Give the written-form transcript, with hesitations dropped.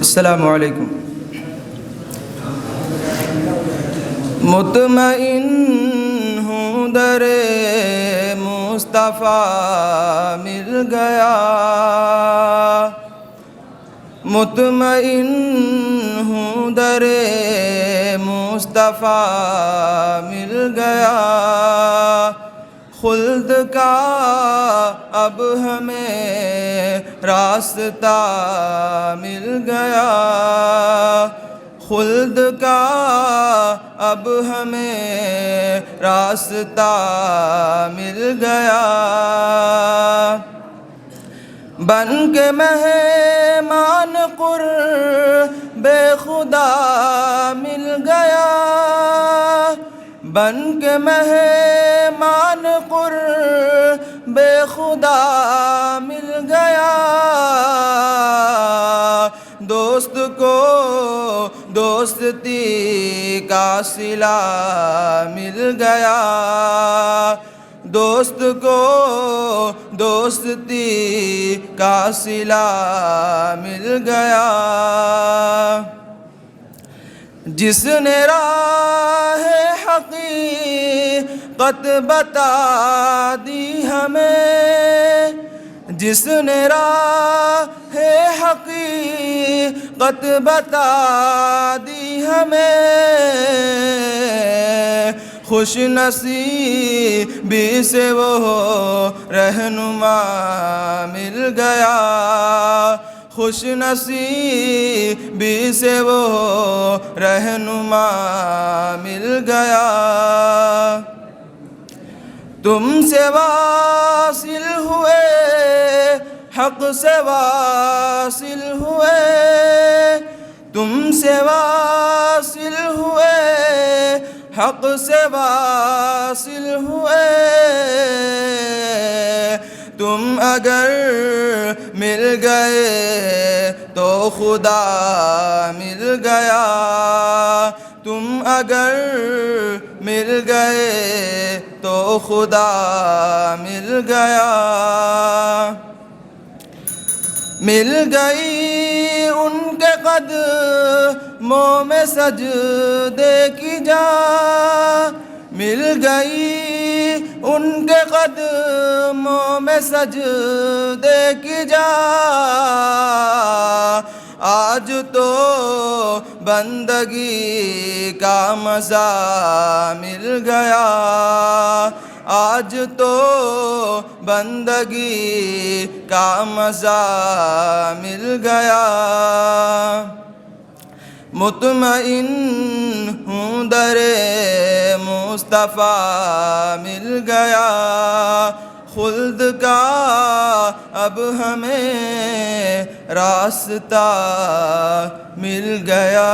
السلام علیکم۔ مطمئن ہوں در مصطفیٰ مل گیا، مطمئن ہوں در مصطفیٰ مل گیا، خلد کا اب ہمیں راستہ مل گیا، خلد کا اب ہمیں راستہ مل گیا، بن کے مہمان قرب خدا مل گیا، بن کے مہمان قرب خدا مل گیا، دوست کو دوستی کا صلہ مل گیا، دوست کو دوستی کا صلہ مل گیا، جس نے راہ حقیقت بتا دی ہمیں، جس نے راہ حقیقت بتا دی ہمیں، خوش نصیبی سے وہ رہنما مل گیا، خوش نصیبی سے وہ رہنما مل گیا، تم سے واصل ہوئے حق سے واصل ہوئے، تم سے واصل ہوئے حق سے واصل ہوئے، تم اگر مل گئے تو خدا مل گیا، تم اگر مل گئے تو خدا مل گیا، مل گئی ان کے قدموں میں سجدے کی جا، مل گئی ان کے قدموں میں سجدے کی جا، آج تو بندگی کا مزہ مل گیا، آج تو بندگی کا مزہ مل گیا، مطمئن ہوں در مصطفیٰ مل گیا، خلد کا اب ہمیں راستہ مل گیا۔